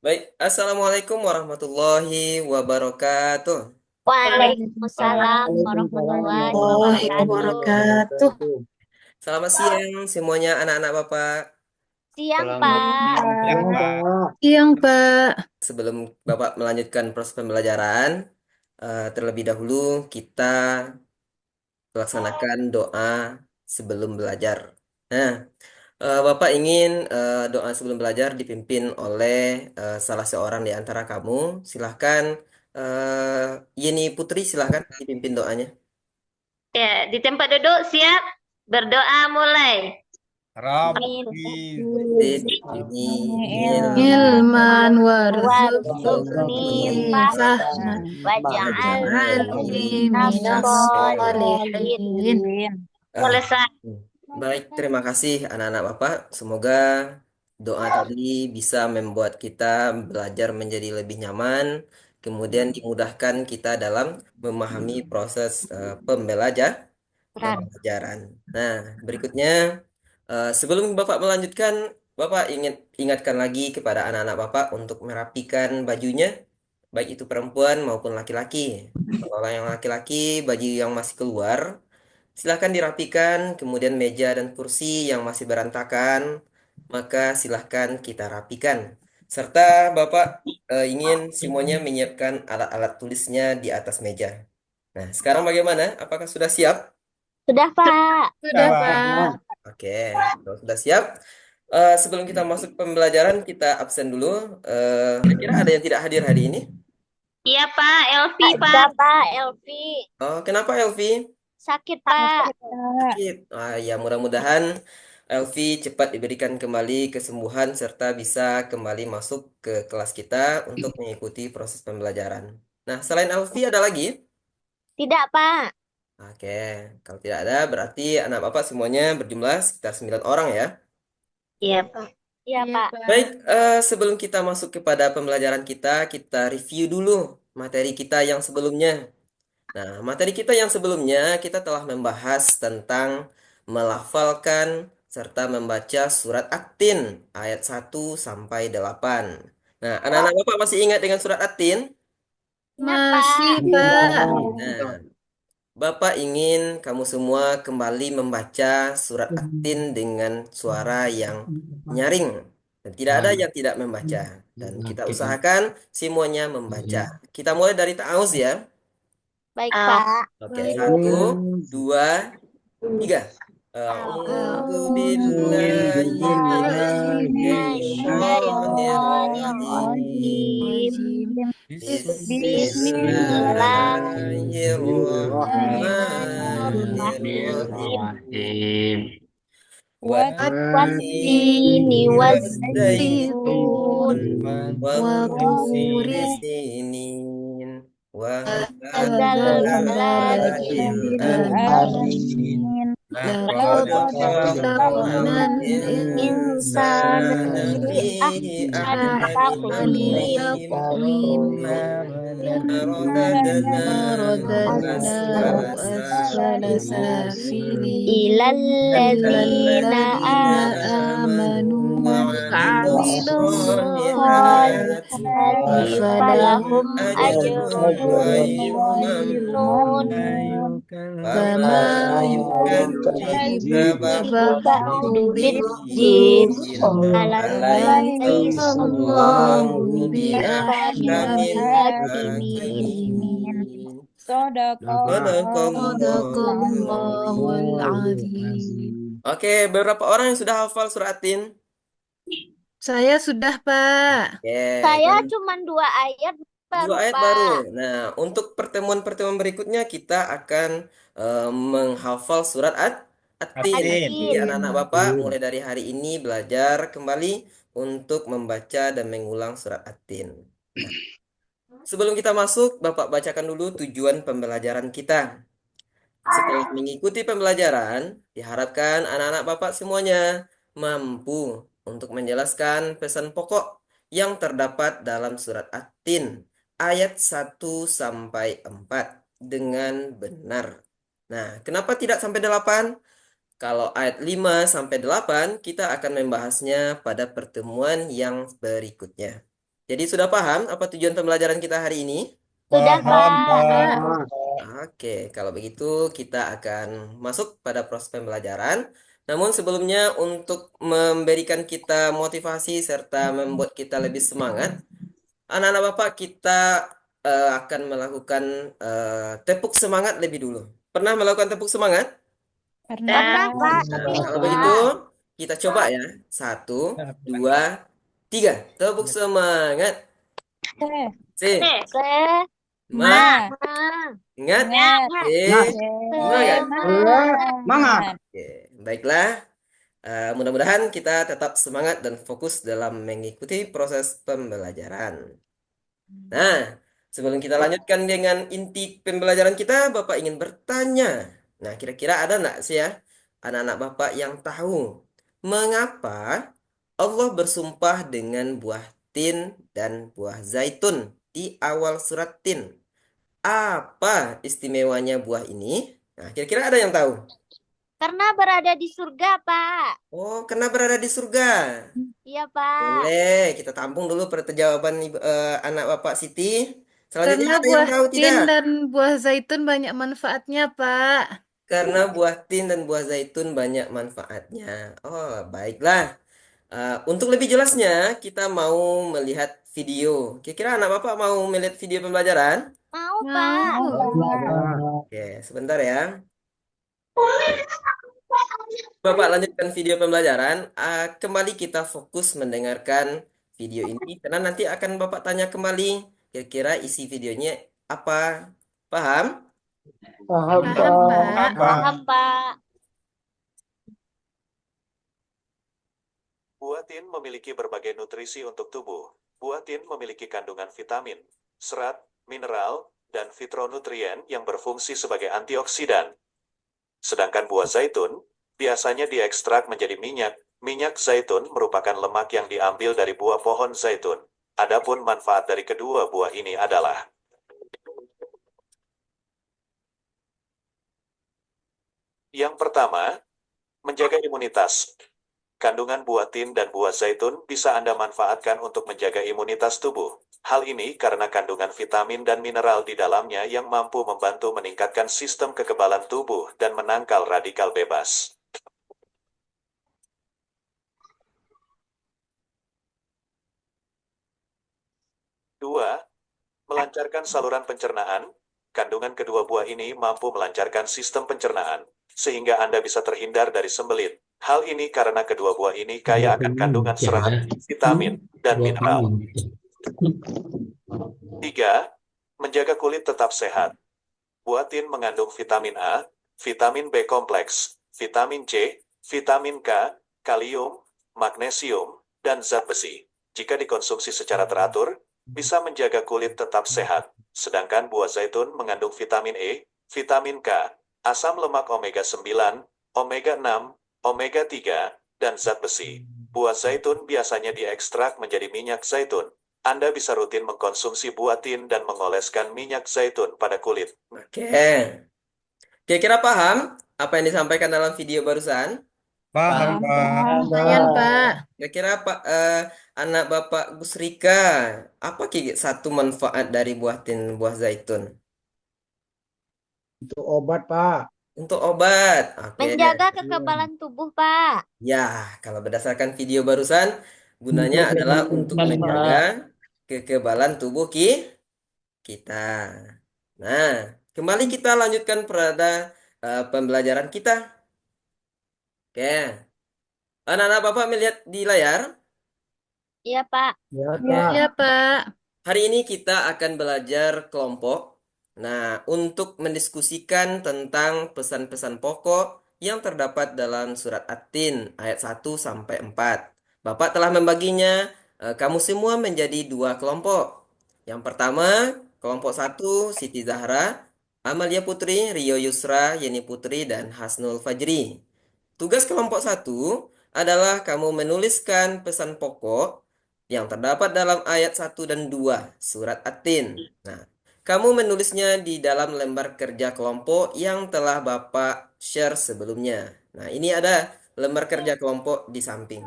Baik, Assalamualaikum warahmatullahi wabarakatuh. Waalaikumsalam Waalaikumsalam warahmatullahi warahmatullahi wabarakatuh. wabarakatuh. Selamat siang semuanya anak-anak Bapak. Siang, Selamat Pak. siang, Siang, Pak. Pak. Siang, Pak. Sebelum Bapak melanjutkan proses pembelajaran, terlebih dahulu kita laksanakan doa sebelum belajar. Nah, Bapak ingin doa sebelum belajar dipimpin oleh salah seorang di antara kamu. Silahkan, Yeni Putri, silahkan dipimpin doanya. Ya, di tempat duduk siap. Berdoa mulai. Rabbi Zidni Ilman Warzuqni warzuqni fahman fahman waj'alni waj'alni minas minas sholihin. sholihin. Ah, Selesai. baik, terima kasih anak-anak Bapak. Semoga doa tadi bisa membuat kita belajar menjadi lebih nyaman, kemudian dimudahkan kita dalam memahami proses pembelajaran. Nah, berikutnya, sebelum Bapak melanjutkan, Bapak ingatkan lagi kepada anak-anak Bapak untuk merapikan bajunya, baik itu perempuan maupun laki-laki. Kalau yang laki-laki, baju yang masih keluar, silahkan dirapikan, kemudian meja dan kursi yang masih berantakan, maka silahkan kita rapikan. Serta Bapak ingin semuanya menyiapkan alat-alat tulisnya di atas meja. Nah, sekarang bagaimana? Apakah sudah siap? Sudah, Pak. Sudah, Pak. Pak. Oke, kalau sudah siap, sebelum kita masuk pembelajaran, kita absen dulu. Kira-kira ada yang tidak hadir hari ini? Iya, Pak. Elvi, Pak. Ada, Pak. Elvi. Oh, kenapa Elvi? Sakit, Pak. Sakit. Ya, mudah-mudahan Elvi cepat diberikan kembali kesembuhan serta bisa kembali masuk ke kelas kita untuk mengikuti proses pembelajaran. Nah, selain Elvi ada lagi? Tidak, Pak. Oke, kalau tidak ada berarti anak bapak semuanya berjumlah sekitar 9 orang ya. Iya, Pak. Iya, Iya, Pak. Baik, Pak. sebelum kita masuk kepada pembelajaran kita, kita review dulu materi kita yang sebelumnya. Nah, materi kita yang sebelumnya kita telah membahas tentang melafalkan serta membaca surat At-Tin ayat 1 sampai 8. Nah, anak-anak Bapak masih ingat dengan surat At-Tin? Ingat, Masih, Pak. Pak. Nah, Bapak ingin kamu semua kembali membaca surat At-Tin dengan suara yang nyaring dan tidak ada yang tidak membaca. Dan kita usahakan semuanya membaca. Kita mulai dari ta'awuz ya. Baik, Pak. Oke, Baik, satu, Pak. dua, tiga. A'udzu billahi minasyaitonir Bismillahirrahmanirrahim. Bismillahirrahmanirrahim. Bismillahirrahmanirrahim. والتين Wattini والزيتون wazaitun وطور Waturi سينين وهذا hadzal البلد baladil الأمين amin. لقد laqad خلقنا khalaqna الإنسان Insana في fi ahsani أحسن taqwim. taqwim ثم رددناه أسفل maradadnahu asfala سافلين safilin Ilalladzina illalladzina amanu وعملوا wa'amilus الصالحات solihati فلهم falahum أجر غير mamnun. ممنون فما fama يكذبك بعد yukadzibaka Bidin بالدين أليس الله Alaihissallahu بأحكم biahkamil الحاكمين صدق Sadaqallahul azim. Oke, beberapa orang yang sudah hafal surat Tin? Saya sudah, Pak. Oke, Saya dan cuma 2 ayat dua baru, ayat baru. Pak. Nah, untuk pertemuan-pertemuan berikutnya kita akan menghafal surat At-Tin. Jadi Atin. anak-anak Bapak mulai dari hari ini belajar kembali untuk membaca dan mengulang surat At-Tin. Nah, sebelum kita masuk, Bapak bacakan dulu tujuan pembelajaran kita. Setelah mengikuti pembelajaran, diharapkan anak-anak Bapak semuanya mampu untuk menjelaskan pesan pokok yang terdapat dalam surat At-Tin ayat 1 sampai 4 dengan benar. Nah, kenapa tidak sampai 8? Kalau ayat 5 sampai 8 kita akan membahasnya pada pertemuan yang berikutnya. Jadi sudah paham apa tujuan pembelajaran kita hari ini? Sudah, Paham, Pak. Pak. Oke, kalau begitu kita akan masuk pada proses pembelajaran. Namun sebelumnya untuk memberikan kita motivasi serta membuat kita lebih semangat, anak-anak Bapak kita akan melakukan tepuk semangat lebih dulu. Pernah melakukan tepuk semangat? Pernah. Pernah, Pak, Nah, tapi kalau begitu enggak. kita coba ya. Satu, dua, tiga. Tepuk semangat. Si, Semangat. ingat, semangat. Semangat. Oke, baiklah. Mudah-mudahan kita tetap semangat dan fokus dalam mengikuti proses pembelajaran. Nah, sebelum kita lanjutkan dengan inti pembelajaran kita, Bapak ingin bertanya. Nah, kira-kira ada nggak sih ya anak-anak Bapak yang tahu mengapa Allah bersumpah dengan buah tin dan buah zaitun di awal surat tin? Apa istimewanya buah ini? Nah, kira-kira ada yang tahu? Karena berada di surga, Pak. Oh, karena berada di surga. Iya, Pak. Boleh, kita tampung dulu jawaban anak Bapak Siti. Selanjutnya Karena ada yang buah tahu tin tidak? dan buah zaitun banyak manfaatnya, Pak. Karena buah tin dan buah zaitun banyak manfaatnya. Oh, baiklah. Untuk lebih jelasnya, kita mau melihat video. Kira-kira anak Bapak mau melihat video pembelajaran? Mau, Pak. Mau. Oke, sebentar ya. Bapak lanjutkan video pembelajaran. Kembali kita fokus mendengarkan video ini karena nanti akan Bapak tanya kembali kira-kira isi videonya apa. Paham? Paham, Paham, Pak. Paham, Pak. Buah tin memiliki berbagai nutrisi untuk tubuh. Buah tin memiliki kandungan vitamin, serat, mineral, dan fitronutrien yang berfungsi sebagai antioksidan. Sedangkan buah zaitun biasanya diekstrak menjadi minyak. Minyak zaitun merupakan lemak yang diambil dari buah pohon zaitun. Adapun manfaat dari kedua buah ini adalah: yang pertama, menjaga imunitas. Kandungan buah tin dan buah zaitun bisa Anda manfaatkan untuk menjaga imunitas tubuh. Hal ini karena kandungan vitamin dan mineral di dalamnya yang mampu membantu meningkatkan sistem kekebalan tubuh dan menangkal radikal bebas. Dua, melancarkan saluran pencernaan. Kandungan kedua buah ini mampu melancarkan sistem pencernaan, sehingga Anda bisa terhindar dari sembelit. Hal ini karena kedua buah ini kaya akan kandungan serat, vitamin, dan mineral. Tiga, menjaga kulit tetap sehat. Buah tin mengandung vitamin A, vitamin B kompleks, vitamin C, vitamin K, kalium, magnesium, dan zat besi. Jika dikonsumsi secara teratur, bisa menjaga kulit tetap sehat. Sedangkan buah zaitun mengandung vitamin E, vitamin K, asam lemak omega 9, omega 6, omega 3, dan zat besi. Buah zaitun biasanya diekstrak menjadi minyak zaitun. Anda bisa rutin mengkonsumsi buah tin dan mengoleskan minyak zaitun pada kulit. Oke. Kira-kira paham apa yang disampaikan dalam video barusan? Paham, Pak. Lumayan, Pak. Kira-kira Pak anak Bapak Gus Rika, apa satu manfaat dari buah tin buah zaitun? Untuk obat, Pak. Untuk obat. Oke. Menjaga kekebalan tubuh, Pak. Ya, kalau berdasarkan video barusan, gunanya Untuk adalah kebutuhan, untuk Pak. menjaga kekebalan tubuh kita. Nah, kembali kita lanjutkan pada pembelajaran kita. Oke, anak-anak Bapak melihat di layar. Iya, Pak. Ya, Pak. Ya, Pak. Hari ini kita akan belajar kelompok. Nah, untuk mendiskusikan tentang pesan-pesan pokok yang terdapat dalam surat At-Tin ayat 1 sampai 4. Bapak telah membaginya kamu semua menjadi dua kelompok. Yang pertama, kelompok 1 Siti Zahra, Amalia Putri, Rio Yusra, Yeni Putri, dan Hasnul Fajri. Tugas kelompok 1 adalah kamu menuliskan pesan pokok yang terdapat dalam ayat 1 dan 2 surat At-Tin. Nah, kamu menulisnya di dalam lembar kerja kelompok yang telah Bapak share sebelumnya. Nah, ini ada lembar kerja kelompok di samping.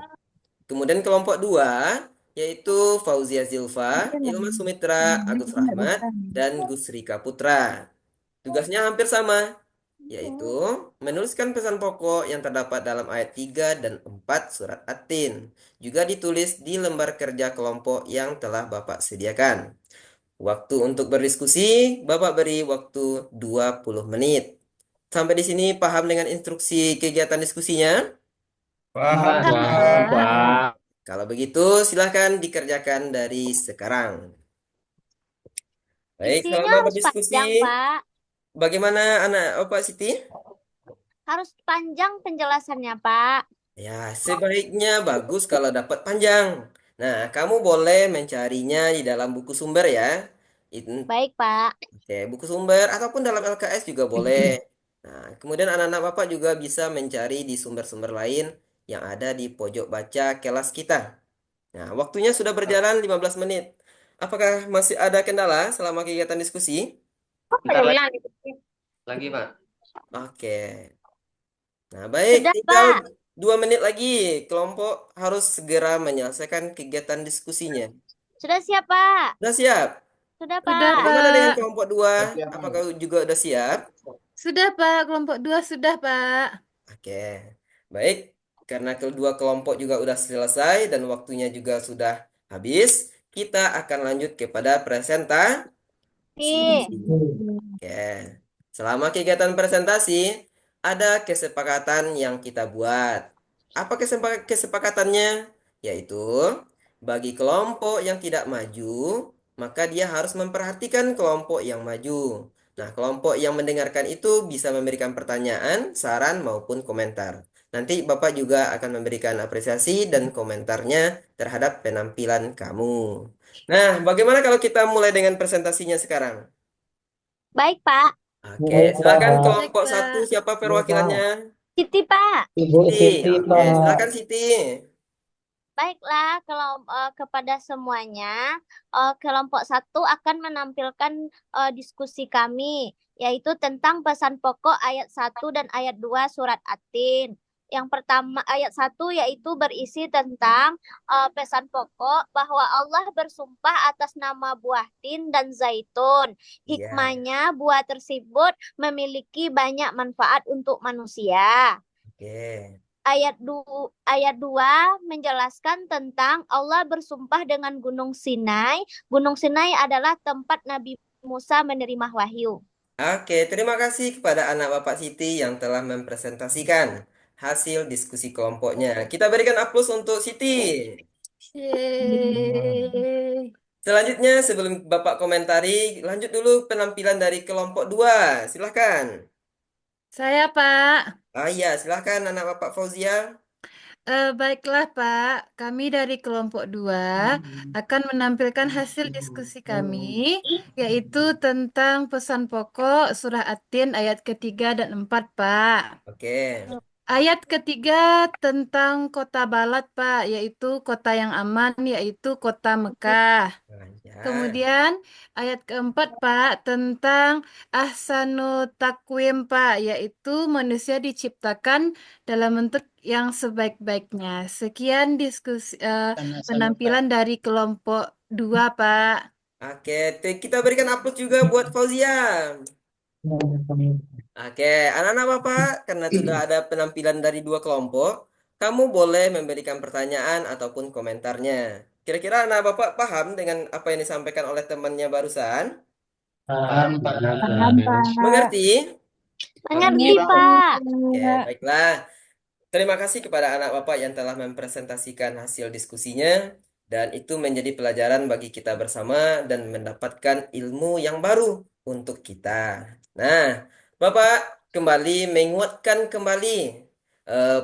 Kemudian kelompok 2 yaitu Fauzia Zilfa, Ilma Sumitra, Agus Rahmat, dan Gusrika Putra. Tugasnya hampir sama, yaitu menuliskan pesan pokok yang terdapat dalam ayat 3 dan 4 surat At-Tin. Juga ditulis di lembar kerja kelompok yang telah Bapak sediakan. Waktu untuk berdiskusi, Bapak beri waktu 20 menit. Sampai di sini paham dengan instruksi kegiatan diskusinya? Paham, Paham, Pak. Pak. Kalau begitu, silahkan dikerjakan dari sekarang. Baik, Intinya selama harus berdiskusi, panjang, Pak. bagaimana anak Bapak Siti? Harus panjang penjelasannya, Pak. Ya, sebaiknya bagus kalau dapat panjang. Nah, kamu boleh mencarinya di dalam buku sumber ya. Baik, Pak. Oke, buku sumber ataupun dalam LKS juga boleh. Nah, kemudian anak-anak Bapak juga bisa mencari di sumber-sumber lain yang ada di pojok baca kelas kita. Nah, waktunya sudah berjalan 15 menit. Apakah masih ada kendala selama kegiatan diskusi? Bentar lagi, Pak. Oke. Nah, baik, Sudah, tinggal Pak. 2 menit lagi. Kelompok harus segera menyelesaikan kegiatan diskusinya. Sudah siap, Pak. Sudah siap? Sudah, Sudah, Pak. Bagaimana dengan Pak. kelompok 2? Apakah juga sudah siap? Sudah, Pak. Kelompok 2 sudah, Pak. Oke, baik. Karena kedua kelompok juga sudah selesai dan waktunya juga sudah habis, kita akan lanjut kepada presentasi. Nih. Oke, selama kegiatan presentasi, ada kesepakatan yang kita buat. Apa kesepakatannya? Yaitu, bagi kelompok yang tidak maju, maka dia harus memperhatikan kelompok yang maju. Nah, kelompok yang mendengarkan itu bisa memberikan pertanyaan, saran, maupun komentar. Nanti Bapak juga akan memberikan apresiasi dan komentarnya terhadap penampilan kamu. Nah, bagaimana kalau kita mulai dengan presentasinya sekarang? Baik, Pak. Oke, silakan Baik, kelompok Pak. 1 siapa perwakilannya? Siti, Pak. Siti. Oke, silakan Siti. Baiklah, kepada semuanya, kelompok 1 akan menampilkan diskusi kami, yaitu tentang pesan pokok ayat 1 dan ayat 2 surat At-Tin. Yang pertama, ayat 1 yaitu berisi tentang pesan pokok bahwa Allah bersumpah atas nama buah tin dan zaitun. Iya. Hikmahnya buah tersebut memiliki banyak manfaat untuk manusia. Oke. Ayat 2 menjelaskan tentang Allah bersumpah dengan Gunung Sinai. Gunung Sinai adalah tempat Nabi Musa menerima wahyu. Oke, terima kasih kepada anak Bapak Siti yang telah mempresentasikan hasil diskusi kelompoknya. Kita berikan aplaus untuk Siti. Yeay. Selanjutnya, sebelum Bapak komentari, lanjut dulu penampilan dari kelompok 2. Silahkan. Saya, Pak. Ah iya, silahkan anak Bapak Fauzia. Baiklah, Pak. Kami dari kelompok 2 akan menampilkan hasil diskusi kami, yaitu tentang pesan pokok surah At-Tin ayat ketiga dan 4, Pak. Oke. Ayat ketiga tentang kota Balat, Pak, yaitu kota yang aman, yaitu kota Mekah. Nah, ya. Kemudian ayat keempat, Pak, tentang ahsanu takwim, Pak, yaitu manusia diciptakan dalam bentuk yang sebaik-baiknya. Sekian diskusi penampilan dari kelompok 2, Pak. Oke, kita berikan aplaus juga buat Fauzia. Oke, anak-anak Bapak, karena sudah ada penampilan dari 2 kelompok, kamu boleh memberikan pertanyaan ataupun komentarnya. Kira-kira anak Bapak paham dengan apa yang disampaikan oleh temannya barusan? Paham, Pak. Mengerti? Mengerti, Pak. Oke, baiklah. Terima kasih kepada anak Bapak yang telah mempresentasikan hasil diskusinya, dan itu menjadi pelajaran bagi kita bersama dan mendapatkan ilmu yang baru untuk kita. Nah, Bapak kembali menguatkan kembali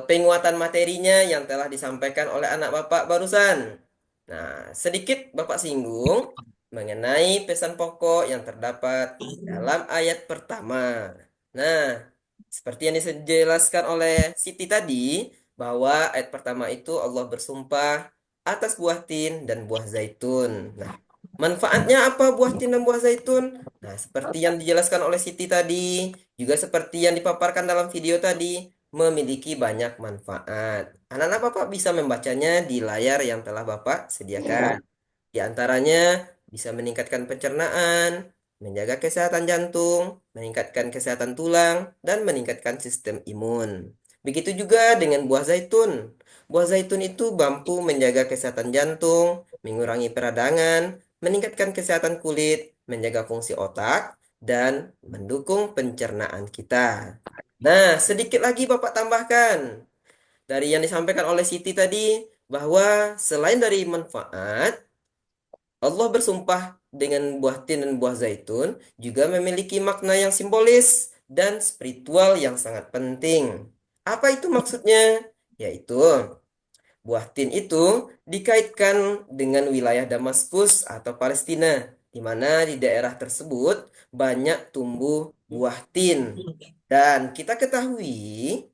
penguatan materinya yang telah disampaikan oleh anak Bapak barusan. Nah, sedikit Bapak singgung mengenai pesan pokok yang terdapat dalam ayat pertama. Nah, seperti yang dijelaskan oleh Siti tadi, bahwa ayat pertama itu Allah bersumpah atas buah tin dan buah zaitun. Nah, manfaatnya apa buah tin dan buah zaitun? Nah, seperti yang dijelaskan oleh Siti tadi, juga seperti yang dipaparkan dalam video tadi, memiliki banyak manfaat. Anak-anak Bapak bisa membacanya di layar yang telah Bapak sediakan. Di antaranya bisa meningkatkan pencernaan, menjaga kesehatan jantung, meningkatkan kesehatan tulang, dan meningkatkan sistem imun. Begitu juga dengan buah zaitun. Buah zaitun itu mampu menjaga kesehatan jantung, mengurangi peradangan, meningkatkan kesehatan kulit, menjaga fungsi otak, dan mendukung pencernaan kita. Nah, sedikit lagi Bapak tambahkan dari yang disampaikan oleh Siti tadi bahwa selain dari manfaat, Allah bersumpah dengan buah tin dan buah zaitun juga memiliki makna yang simbolis dan spiritual yang sangat penting. Apa itu maksudnya? Yaitu buah tin itu dikaitkan dengan wilayah Damaskus atau Palestina, di mana di daerah tersebut banyak tumbuh buah tin. Dan kita ketahui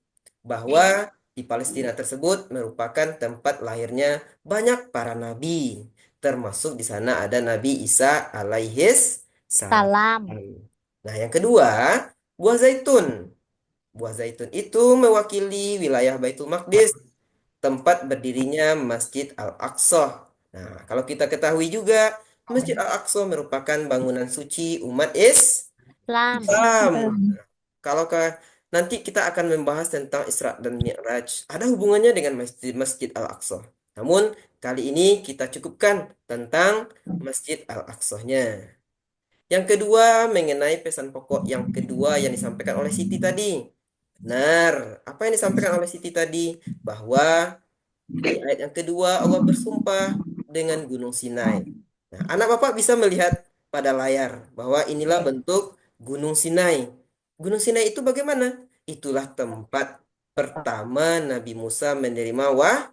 bahwa di Palestina tersebut merupakan tempat lahirnya banyak para nabi, termasuk di sana ada Nabi Isa alaihis salam. Salam. Nah, yang kedua, buah zaitun. Buah zaitun itu mewakili wilayah Baitul Maqdis, tempat berdirinya Masjid Al-Aqsa. Nah, kalau kita ketahui juga, Masjid Al-Aqsa merupakan bangunan suci umat Salam. Islam. Kalau nanti kita akan membahas tentang Isra dan Mi'raj, ada hubungannya dengan Masjid Al-Aqsa. Namun, kali ini kita cukupkan tentang Masjid Al-Aqsa-nya. Yang kedua, mengenai pesan pokok yang kedua yang disampaikan oleh Siti tadi. Benar, apa yang disampaikan oleh Siti tadi? Bahwa di ayat yang kedua Allah bersumpah dengan Gunung Sinai. Nah, anak Bapak bisa melihat pada layar bahwa inilah bentuk Gunung Sinai. Gunung Sinai itu bagaimana? Itulah tempat pertama Nabi Musa menerima Wahid.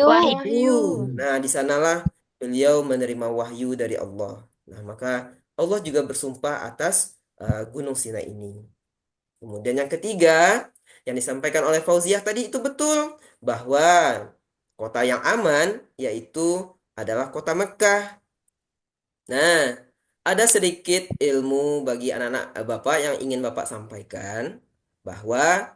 wahyu. Nah, di sanalah beliau menerima wahyu dari Allah. Nah, maka Allah juga bersumpah atas Gunung Sinai ini. Kemudian yang ketiga, yang disampaikan oleh Fauziah tadi itu betul bahwa kota yang aman yaitu adalah kota Mekah. Nah, ada sedikit ilmu bagi anak-anak Bapak yang ingin Bapak sampaikan bahwa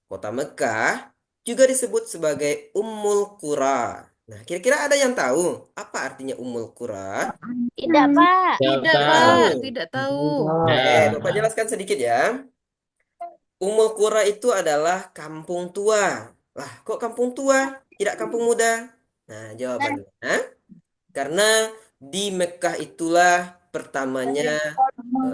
kota Mekah juga disebut sebagai Ummul Qura. Nah, kira-kira ada yang tahu apa artinya Ummul Qura? Tidak, Pak. Tidak, Pak. Pak. Tidak tahu. Oke, Bapak jelaskan sedikit ya. Ummul Qura itu adalah kampung tua. Lah, kok kampung tua? Tidak kampung muda? Nah, jawabannya karena di Mekah itulah pertamanya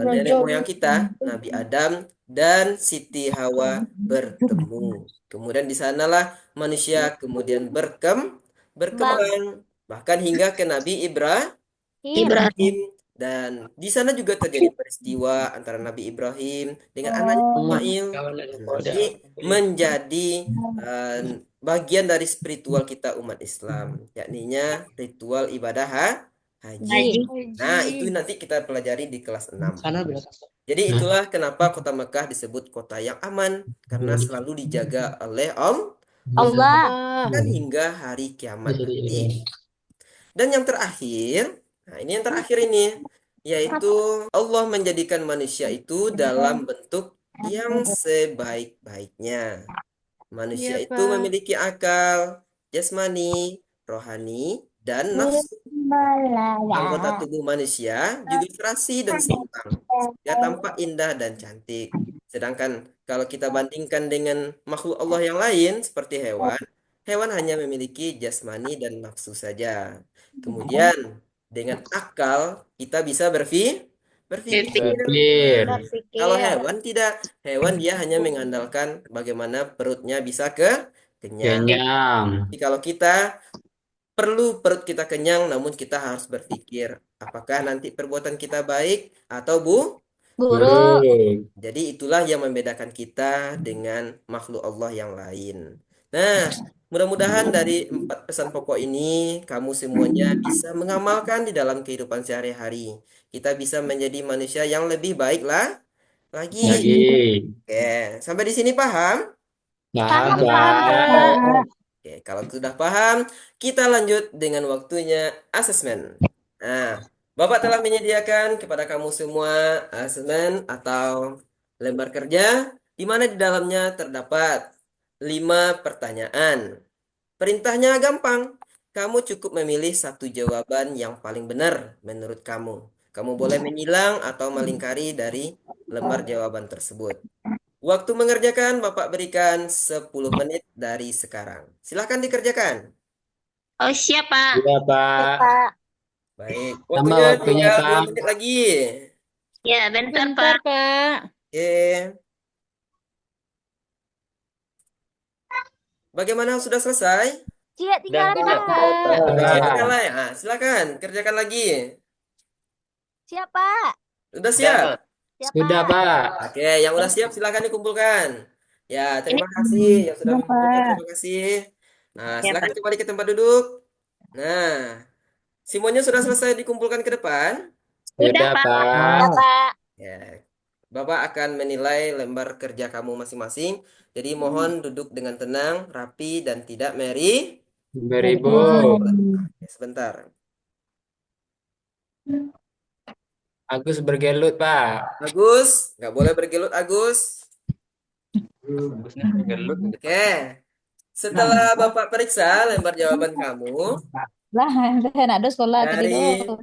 nenek moyang kita, Nabi Adam dan Siti Hawa bertemu. Kemudian di sanalah manusia kemudian berkembang, bahkan hingga ke Nabi Ibrahim. Dan di sana juga terjadi peristiwa antara Nabi Ibrahim dengan anaknya Ismail. Dan nanti menjadi eh, bagian dari spiritual kita umat Islam, yakninya ritual ibadah haji. Nah, itu nanti kita pelajari di kelas 6. Sana bilang. Jadi itulah kenapa kota Mekah disebut kota yang aman, karena selalu dijaga oleh Allah Allah. dan hingga hari kiamat nanti. Dan yang terakhir, nah ini yang terakhir ini, yaitu Allah menjadikan manusia itu dalam bentuk yang sebaik-baiknya. Manusia Iya, itu Pak. memiliki akal, jasmani, rohani, dan nafsu. Anggota tubuh manusia juga serasi dan seimbang, sehingga tampak indah dan cantik. Sedangkan kalau kita bandingkan dengan makhluk Allah yang lain seperti hewan, hewan hanya memiliki jasmani dan nafsu saja. Kemudian dengan akal kita bisa berpikir. Berpikir. Kalau Berpikir. hewan tidak, hewan dia hanya mengandalkan bagaimana perutnya bisa kenyang. Kenyang. Jadi kalau kita perlu perut kita kenyang, namun kita harus berpikir apakah nanti perbuatan kita baik atau Buruk. Buruk. jadi itulah yang membedakan kita dengan makhluk Allah yang lain. Nah, mudah-mudahan dari 4 pesan pokok ini kamu semuanya bisa mengamalkan di dalam kehidupan sehari-hari. Kita bisa menjadi manusia yang lebih baik lah lagi. Lagi. Oke, sampai di sini paham? Paham, Paham, Pak. Pak. Oke, kalau sudah paham, kita lanjut dengan waktunya asesmen. Nah, Bapak telah menyediakan kepada kamu semua asesmen atau lembar kerja, di mana di dalamnya terdapat 5 pertanyaan. Perintahnya gampang. Kamu cukup memilih satu jawaban yang paling benar menurut kamu. Kamu boleh menyilang atau melingkari dari lembar jawaban tersebut. Waktu mengerjakan Bapak berikan 10 menit dari sekarang. Silahkan dikerjakan. Oh, siap, Pak. Iya, Pak. Pak. Baik, Tambah waktunya waktunya, tinggal 2 Pak. menit lagi. Ya, bentar, Bentar, Pak. Pak. Oke. Bagaimana, sudah selesai? Cia tinggal Sudah, Pak. Pak. Saya Pak. tinggal lah ya. Nah, silakan kerjakan lagi. Siap Pak. Sudah siap? Siap Sudah, Pak. Pak. Oke, yang udah siap silakan dikumpulkan. Ya, Ini terima kasih yang sudah mengumpulkan. Terima kasih. Nah, ya, silakan Pak. kembali ke tempat duduk. Nah, semuanya sudah selesai dikumpulkan ke depan. Sudah, Sudah, Pak. Siap Pak. Pak. Ya, Bapak akan menilai lembar kerja kamu masing-masing. Jadi mohon duduk dengan tenang, rapi, dan tidak Beribut. Oke, sebentar. Agus bergelut, Pak. Agus, nggak boleh bergelut, Agus. Agusnya bergelut. Oke, setelah Bapak periksa lembar jawaban kamu, Lah, saya nak ada sekolah tadi dari do.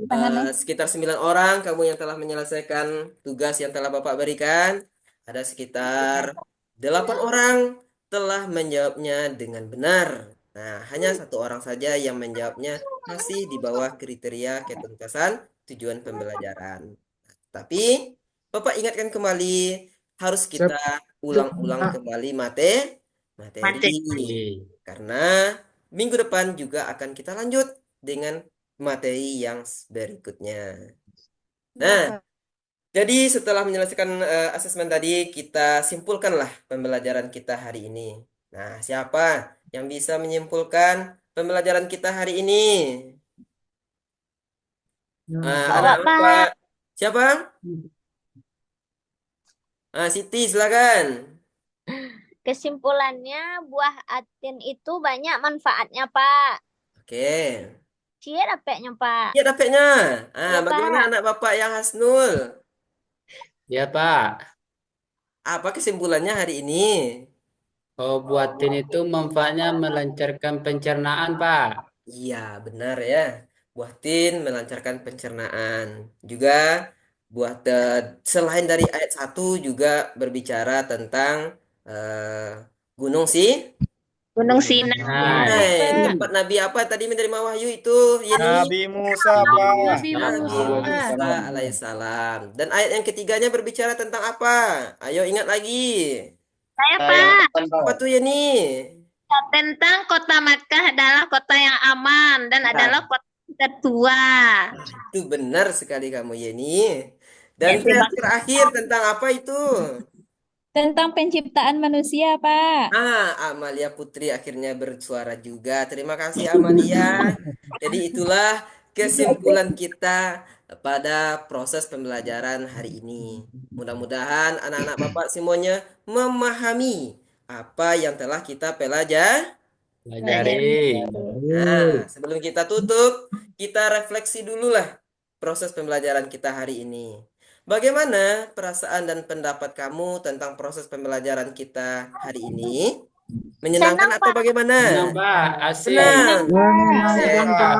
Tangannya. sekitar 9 orang kamu yang telah menyelesaikan tugas yang telah Bapak berikan, ada sekitar 8 orang telah menjawabnya dengan benar. Nah, hanya 1 orang saja yang menjawabnya masih di bawah kriteria ketuntasan tujuan pembelajaran. Tapi Bapak ingatkan kembali, harus kita ulang-ulang kembali materi. Materi. Karena minggu depan juga akan kita lanjut dengan materi yang berikutnya. Nah, jadi setelah menyelesaikan asesmen tadi, kita simpulkanlah pembelajaran kita hari ini. Nah, siapa yang bisa menyimpulkan pembelajaran kita hari ini? Bapak Anak-anak Pak. Pak. Siapa? Siti, silakan. Kesimpulannya buah atin itu banyak manfaatnya Pak. Oke. Cia dapetnya Pak. Ya, dapetnya. Iya, Bagaimana Pak. anak Bapak yang Hasnul? Ya, Pak. Apa kesimpulannya hari ini? Oh, buatin itu manfaatnya melancarkan pencernaan, Pak. Iya, benar ya. Buah tin melancarkan pencernaan. Juga selain dari ayat 1 juga berbicara tentang gunung Gunung Sinai. Nah, tempat Nabi apa tadi menerima wahyu itu, Yeni? Nabi Musa, Pak. Nabi Nabi Musa. Musa alaihissalam. Dan ayat yang ketiganya berbicara tentang apa? Ayo ingat lagi. Saya, Pak. Apa tuh, Yeni? Tentang kota Makkah adalah kota yang aman dan adalah kota tertua. Itu benar sekali kamu, Yeni. Dan Ya, terima terakhir tentang apa itu? Tentang penciptaan manusia, Pak. Amalia Putri akhirnya bersuara juga. Terima kasih, Amalia. Jadi itulah kesimpulan kita pada proses pembelajaran hari ini. Mudah-mudahan anak-anak Bapak semuanya memahami apa yang telah kita pelajari. pelajari. Nah, sebelum kita tutup, kita refleksi dulu lah proses pembelajaran kita hari ini. Bagaimana perasaan dan pendapat kamu tentang proses pembelajaran kita hari ini? Menyenangkan Senang, atau Pak. bagaimana? Senang, Pak. Asik. Senang. Asik, Pak.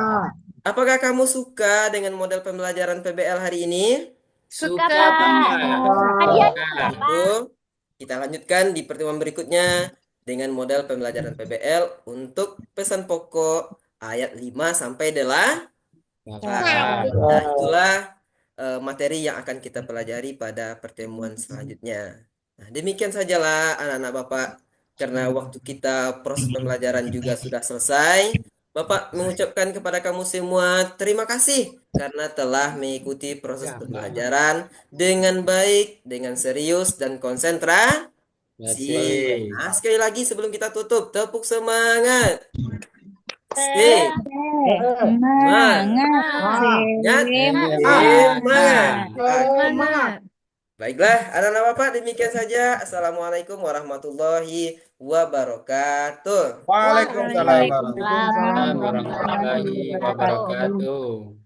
Apakah kamu suka dengan model pembelajaran PBL hari ini? Suka, Suka, Pak. Pak. Hadiahnya Suka. Itu kita lanjutkan di pertemuan berikutnya dengan model pembelajaran PBL untuk pesan pokok ayat 5 sampai 8. Nah, itulah materi yang akan kita pelajari pada pertemuan selanjutnya. Nah, demikian sajalah anak-anak Bapak. Karena waktu kita proses pembelajaran juga sudah selesai, Bapak mengucapkan kepada kamu semua terima kasih karena telah mengikuti proses pembelajaran dengan baik, dengan serius dan konsentrasi. Asik. Nah, sekali lagi sebelum kita tutup, tepuk semangat. Semangat. Semangat. Baiklah, anak-anak Bapak, demikian saja. Assalamualaikum warahmatullahi wabarakatuh. Waalaikumsalam. Waalaikumsalam Assalamualaikum warahmatullahi wabarakatuh.